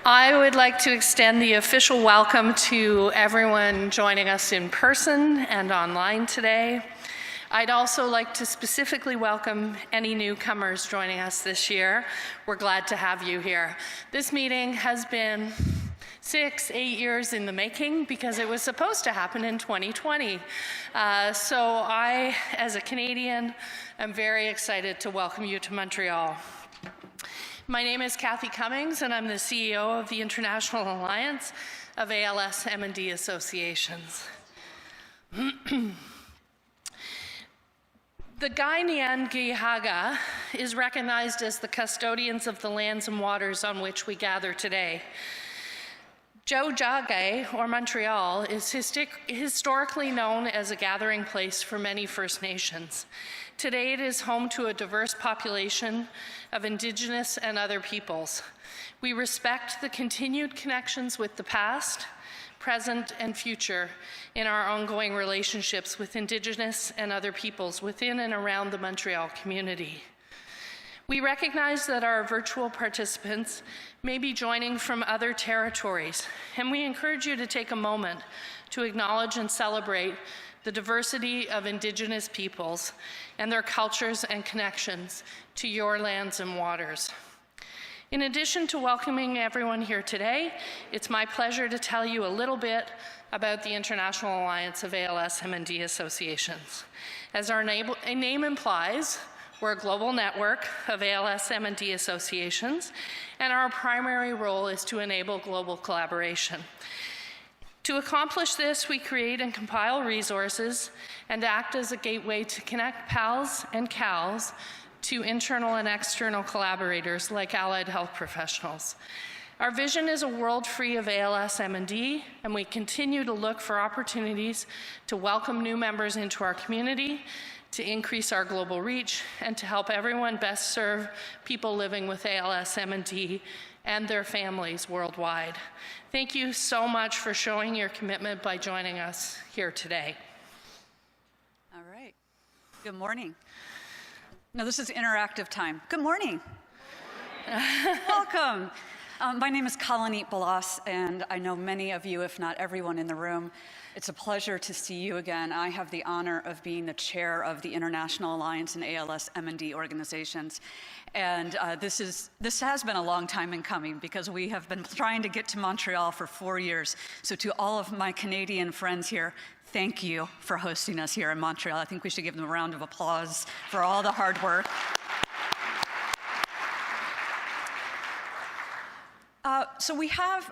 I would like to extend the official welcome to everyone joining us in person and online today. I'd also like to specifically welcome any newcomers joining us this year. We're glad to have you here. This meeting has been 8 years in the making because it was supposed to happen in 2020. So I, as a Canadian, am very excited to welcome you to Montreal. My name is Cathy Cummings, and I'm the CEO of the International Alliance of ALS M&D Associations. The Gainangihaga is recognized as the custodians of the lands and waters on which we gather today. Tiohtià:ke, or Montreal, is historically known as a gathering place for many First Nations. Today it is home to a diverse population of Indigenous and other peoples. We respect the continued connections with the past, present, and future in our ongoing relationships with Indigenous and other peoples within and around the Montreal community. We recognize that our virtual participants may be joining from other territories, and we encourage you to take a moment to acknowledge and celebrate the diversity of Indigenous peoples and their cultures and connections to your lands and waters. In addition to welcoming everyone here today, it's my pleasure to tell you a little bit about the International Alliance of ALS M&D Associations. As our name implies, we're a global network of ALS M&D associations, and our primary role is to enable global collaboration. To accomplish this, we create and compile resources and act as a gateway to connect PALs and CALs to internal and external collaborators like allied health professionals. Our vision is a world free of ALS M&D, and we continue to look for opportunities to welcome new members into our community, to increase our global reach, and to help everyone best serve people living with ALS M&D and their families worldwide. Thank you so much for showing your commitment by joining us here today. All right. Good morning. Now this is interactive time. Good morning. Welcome. My name is Calaneet Balas, and I know many of you, if not everyone in the room. It's a pleasure to see you again. I have the honor of being the chair of the International Alliance and ALS M&D organizations. And this has been a long time in coming because we have been trying to get to Montreal for 4 years. So to all of my Canadian friends here, thank you for hosting us here in Montreal. I think we should give them a round of applause for all the hard work.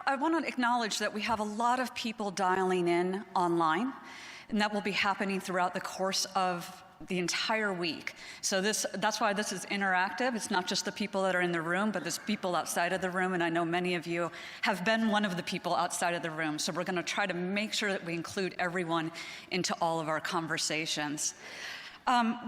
I want to acknowledge that we have a lot of people dialing in online, and that will be happening throughout the course of the entire week. So that's why this is interactive. It's not just the people that are in the room, but there's people outside of the room, and I know many of you have been one of the people outside of the room. So we're going to try to make sure that we include everyone into all of our conversations.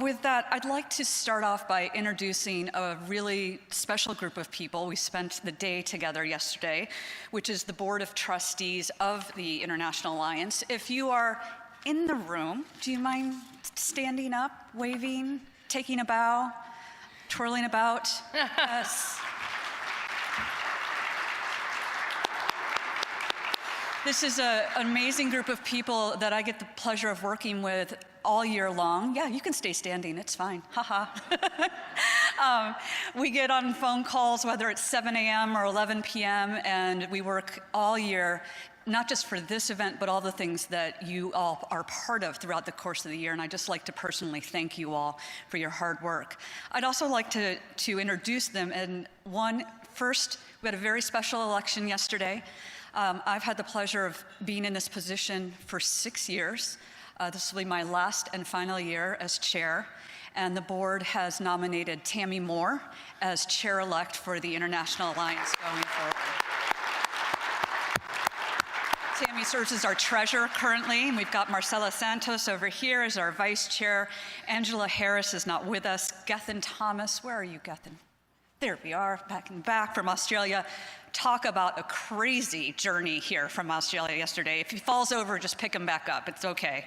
With that, I'd like to start off by introducing a really special group of people. We spent the day together yesterday, which is the Board of Trustees of the International Alliance. If you are in the room, do you mind standing up, waving, taking a bow, twirling about? Yes. This is an amazing group of people that I get the pleasure of working with all year long. Yeah, you can stay standing, it's fine, haha. We get on phone calls, whether it's 7 a.m. or 11 p.m., and we work all year, not just for this event, but all the things that you all are part of throughout the course of the year, and I'd just like to personally thank you all for your hard work. I'd also like to introduce them, and first, we had a very special election yesterday. I've had the pleasure of being in this position for 6 years. This will be my last and final year as chair, and the board has nominated Tammy Moore as chair-elect for the International Alliance going forward. Tammy serves as our treasurer currently, and we've got Marcela Santos over here as our vice chair. Angela Harris is not with us. Gethin Thomas, where are you, Gethin? There we are, back and back from Australia. Talk about a crazy journey here from Australia yesterday. If he falls over, just pick him back up. It's okay.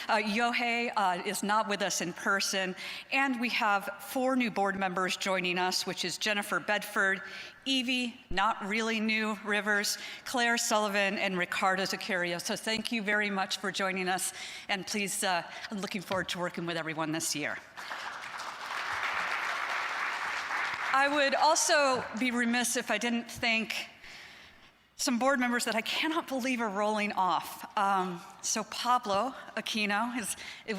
Yohei is not with us in person, and we have 4 new board members joining us, which is Jennifer Bedford, Evie, not really new, Rivers, Claire Sullivan, and Ricardo Zaccario. So thank you very much for joining us, and please, I'm looking forward to working with everyone this year. I would also be remiss if I didn't thank some board members that I cannot believe are rolling off. So Pablo Aquino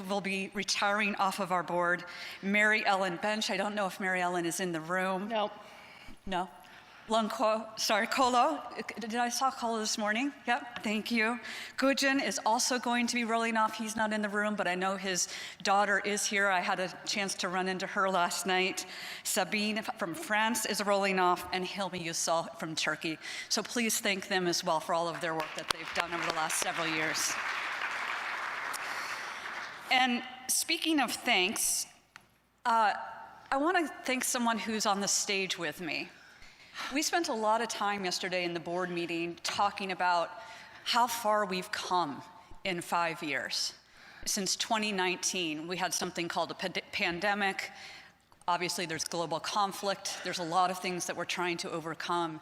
will be retiring off of our board. Mary Ellen Bench, I don't know if Mary Ellen is in the room. No. No. Colo. Did I saw Colo this morning? Yep, thank you. Gujin is also going to be rolling off. He's not in the room, but I know his daughter is here. I had a chance to run into her last night. Sabine from France is rolling off, and Hilmi Yusal from Turkey. So please thank them as well for all of their work that they've done over the last several years. And speaking of thanks, I want to thank someone who's on the stage with me. We spent a lot of time yesterday in the board meeting talking about how far we've come in 5 years. Since 2019, we had something called a pandemic. Obviously, there's global conflict. There's a lot of things that we're trying to overcome.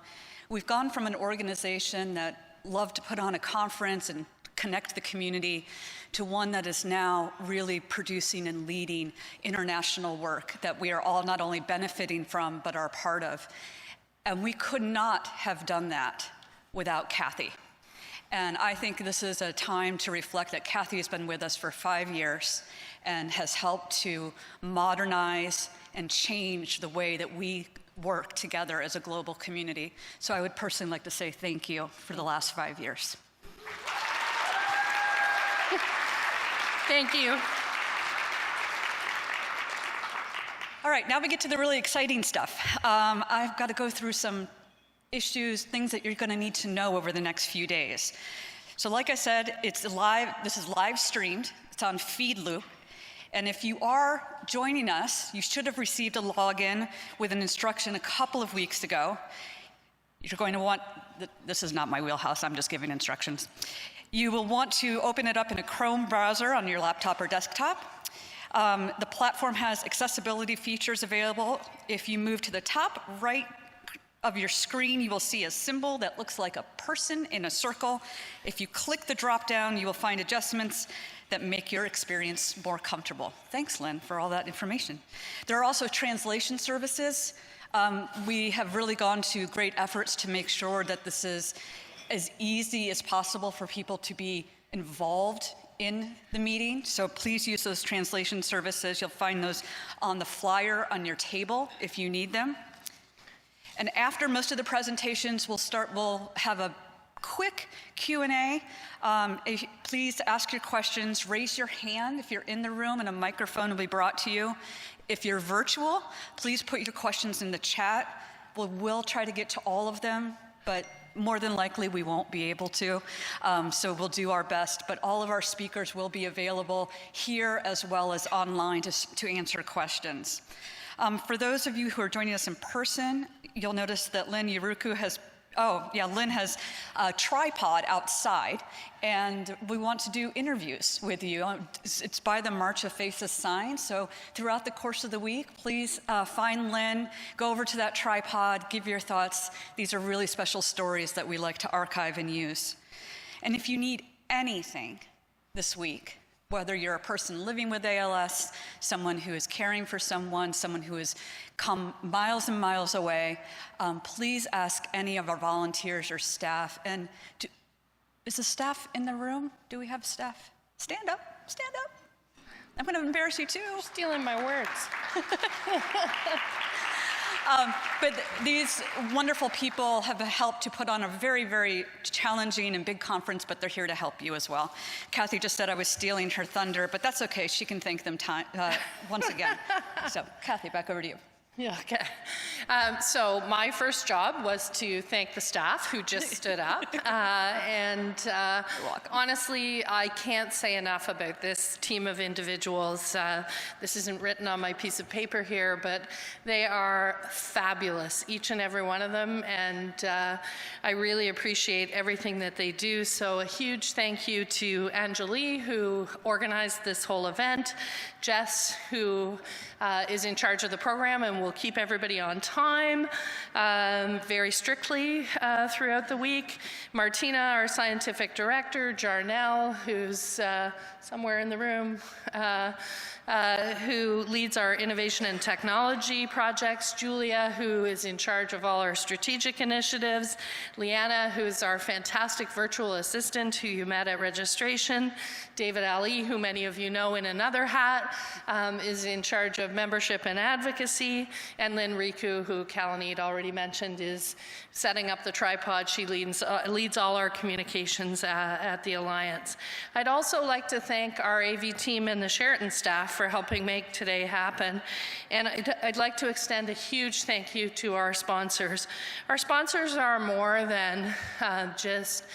We've gone from an organization that loved to put on a conference and connect the community to one that is now really producing and leading international work that we are all not only benefiting from, but are a part of. And we could not have done that without Cathy. And I think this is a time to reflect that Cathy has been with us for 5 years and has helped to modernize and change the way that we work together as a global community. So I would personally like to say thank you for the last 5 years. Thank you. All right, now we get to the really exciting stuff. I've got to go through some issues, things that you're going to need to know over the next few days. So like I said, it's live. This is live streamed. It's on Feedloop. And if you are joining us, you should have received a login with an instruction a couple of weeks ago. You're going to want, this is not my wheelhouse, I'm just giving instructions. You will want to open it up in a Chrome browser on your laptop or desktop. The platform has accessibility features available. If you move to the top right of your screen, you will see a symbol that looks like a person in a circle. If you click the drop down, you will find adjustments that make your experience more comfortable. Thanks, Lynn, for all that information. There are also translation services. We have really gone to great efforts to make sure that this is as easy as possible for people to be involved in the meeting, so please use those translation services. You'll find those on the flyer on your table if you need them. And after most of the presentations, we'll have a quick Q&A. Please ask your questions, raise your hand if you're in the room, and a microphone will be brought to you. If you're virtual, please put your questions in the chat. We'll try to get to all of them, but more than likely we won't be able to, so we'll do our best. But all of our speakers will be available here as well as online to answer questions. For those of you who are joining us in person, you'll notice that Lynn Yuruku has Lynn has a tripod outside, and we want to do interviews with you. It's by the March of Faces sign, so throughout the course of the week, please find Lynn, go over to that tripod, give your thoughts. These are really special stories that we like to archive and use. And if you need anything this week, whether you're a person living with ALS, someone who is caring for someone who has come miles and miles away, please ask any of our volunteers or staff. And is the staff in the room? Do we have staff? Stand up, stand up. I'm going to embarrass you too. You're stealing my words. But these wonderful people have helped to put on a very, very challenging and big conference, but they're here to help you as well. Cathy just said I was stealing her thunder, but that's okay. She can thank them once again. So, Cathy, back over to you. Yeah, okay. So my first job was to thank the staff who just stood up. Honestly, I can't say enough about this team of individuals. This isn't written on my piece of paper here, but they are fabulous, each and every one of them. And I really appreciate everything that they do. So a huge thank you to Anjali, who organized this whole event, Jess, who is in charge of the program and will keep everybody on time very strictly throughout the week. Martina, our scientific director, Jarnell, who's somewhere in the room, who leads our innovation and technology projects, Julia, who is in charge of all our strategic initiatives, Leanna, who's our fantastic virtual assistant who you met at registration, David Ali, who many of you know in another hat, is in charge of membership and advocacy, and Lynn Riku, who Calaneet already mentioned, is setting up the tripod. She leads all our communications at the Alliance. I'd also like to thank our AV team and the Sheraton staff for helping make today happen. And I'd like to extend a huge thank you to our sponsors. Our sponsors are more than just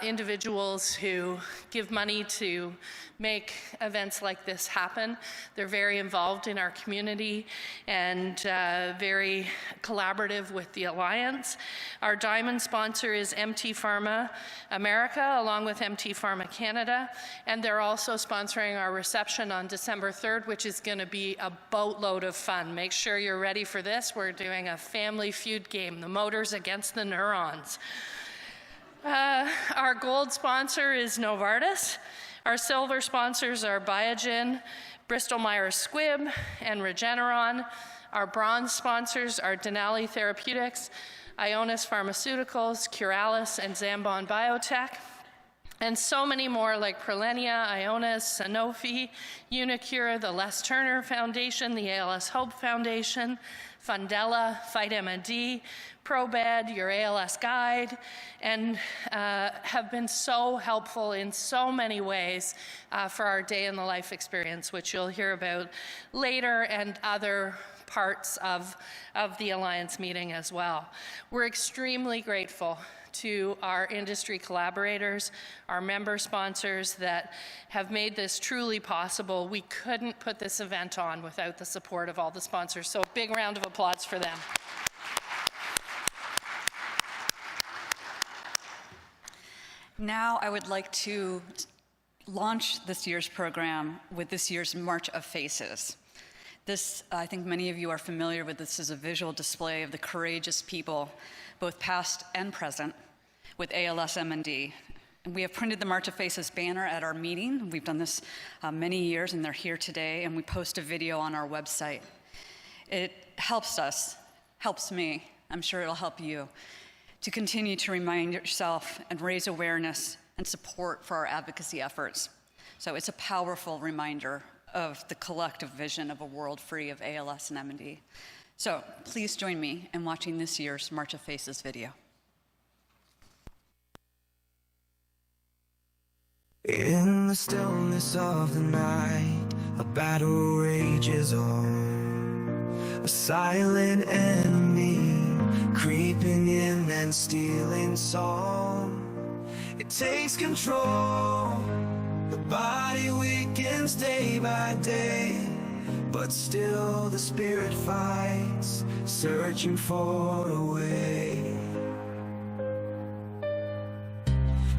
individuals who give money to make events like this happen. They're very involved in our community and very collaborative with the Alliance. Our diamond sponsor is MT Pharma America, along with MT Pharma Canada, and they're also sponsoring our reception on December 3rd, which is going to be a boatload of fun. Make sure you're ready for this. We're doing a family feud game, the motors against the neurons. Our gold sponsor is Novartis. Our silver sponsors are Biogen, Bristol-Myers Squibb, and Regeneron. Our bronze sponsors are Denali Therapeutics, Ionis Pharmaceuticals, Curalis, and Zambon Biotech. And so many more like Prolenia, Ionis, Sanofi, Unicure, the Les Turner Foundation, the ALS Hope Foundation, Fundella, FightMD, ProBed, your ALS Guide, and have been so helpful in so many ways for our day in the life experience, which you'll hear about later, and other parts of the Alliance meeting as well. We're extremely grateful to our industry collaborators, our member sponsors that have made this truly possible. We couldn't put this event on without the support of all the sponsors, so a big round of applause for them. Now I would like to launch this year's program with this year's March of Faces. This, I think many of you are familiar with this, as a visual display of the courageous people, both past and present, with ALS MND. And we have printed the March of Faces banner at our meeting. We've done this many years, and they're here today, and we post a video on our website. It helps us, helps me, I'm sure it'll help you, to continue to remind yourself and raise awareness and support for our advocacy efforts. So it's a powerful reminder of the collective vision of a world free of ALS and MND. So please join me in watching this year's March of Faces video. In the stillness of the night, a battle rages on. A silent enemy creeping in and stealing song. It takes control. The body weakens day by day, but still the spirit fights, searching for a way.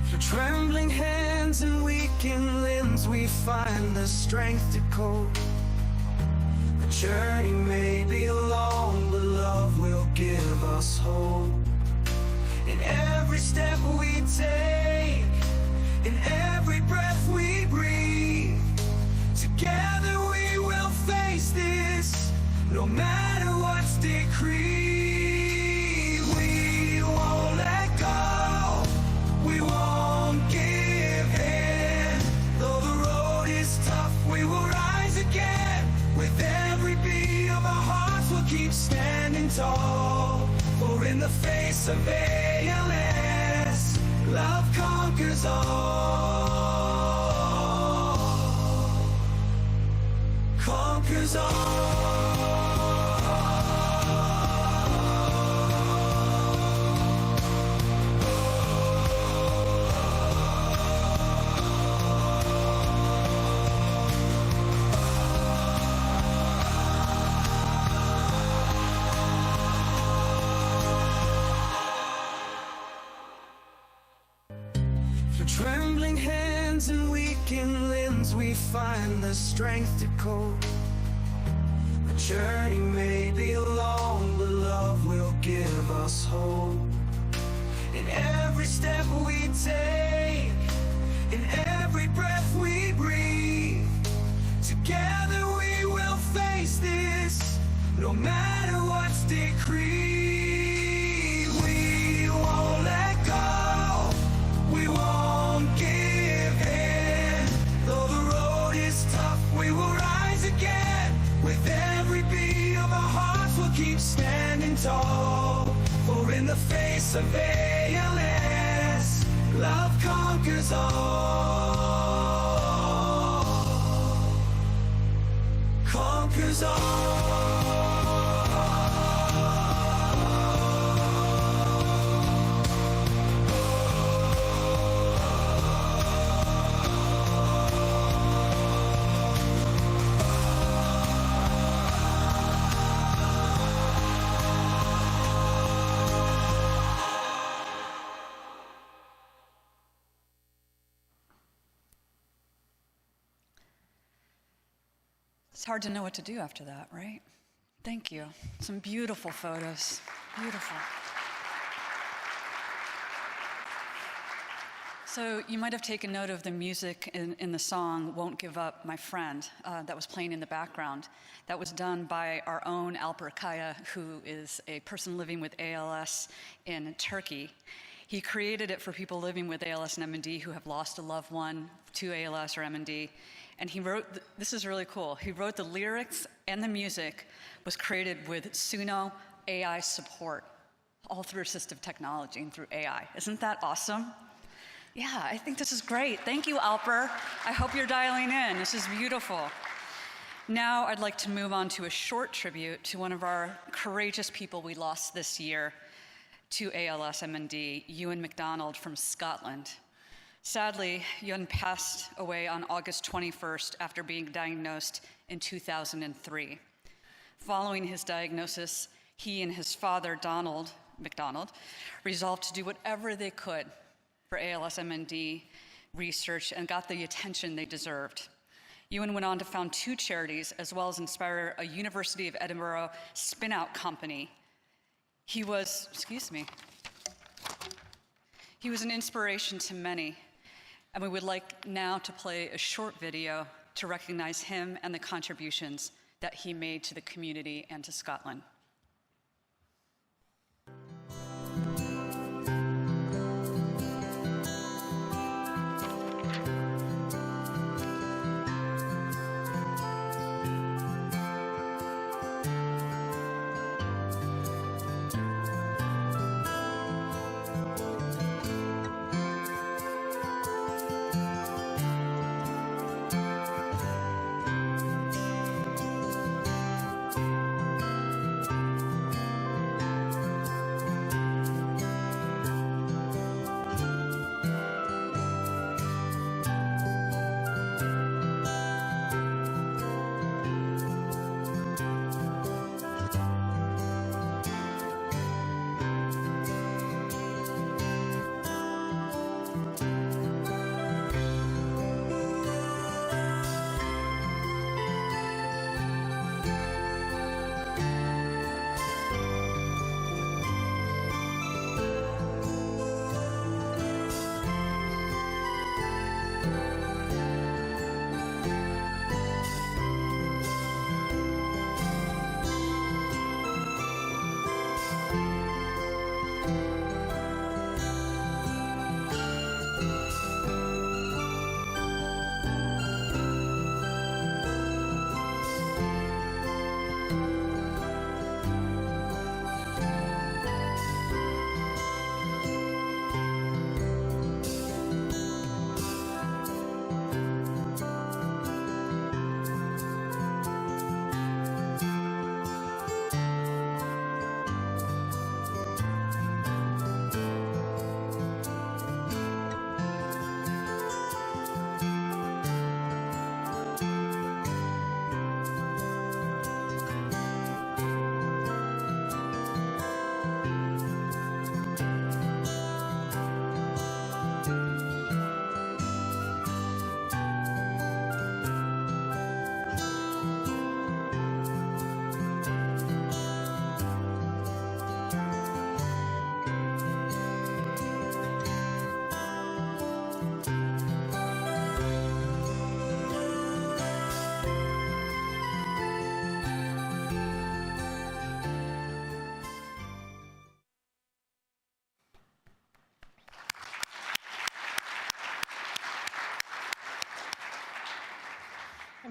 Through trembling hands and weakened limbs, we find the strength to cope. The journey may be long, but love will give us hope. In every step we take, in every breath we breathe, together we will face this, no matter what's decreed. We won't let go, we won't give in. Though the road is tough, we will rise again. With every beat of our hearts, we'll keep standing tall. For in the face of ALS, love conquers all. Conquers all. Through trembling hands and weakened limbs, we find the strength to cope. The journey may be long, but love will give us hope. In every step we take, in every breath we breathe, together we will face this, no matter what's decreed. We won't let go, we won't give in. Though the road is tough, we will rise again. With every beat of our hearts, we'll keep standing tall. For in the face of ALS, love conquers all. Conquers all. It's hard to know what to do after that, right? Thank you. Some beautiful photos. Beautiful. So you might have taken note of the music in the song "Won't Give Up, My Friend" that was playing in the background. That was done by our own Alper Kaya, who is a person living with ALS in Turkey. He created it for people living with ALS and MND who have lost a loved one to ALS or MND. And he wrote, this is really cool, he wrote the lyrics and the music was created with Suno AI support, all through assistive technology and through AI. Isn't that awesome? Yeah, I think this is great. Thank you, Alper. I hope you're dialing in. This is beautiful. Now I'd like to move on to a short tribute to one of our courageous people we lost this year to ALS MND, Euan MacDonald from Scotland. Sadly, Euan passed away on August 21st after being diagnosed in 2003. Following his diagnosis, he and his father, Donald MacDonald, resolved to do whatever they could for ALS MND research and got the attention they deserved. Euan went on to found 2 charities as well as inspire a University of Edinburgh spin-out company. He was an inspiration to many, and we would like now to play a short video to recognize him and the contributions that he made to the community and to Scotland.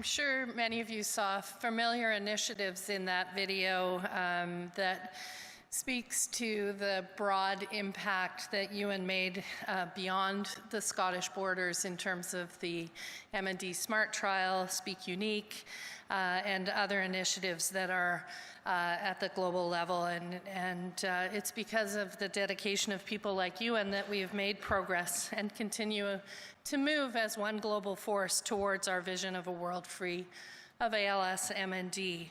I'm sure many of you saw familiar initiatives in that video that speaks to the broad impact that Euan made beyond the Scottish borders in terms of the M&D Smart Trial, Speak Unique, and other initiatives that are at the global level. And it's because of the dedication of people like Euan that we have made progress and continue to move as one global force towards our vision of a world free of ALS MND.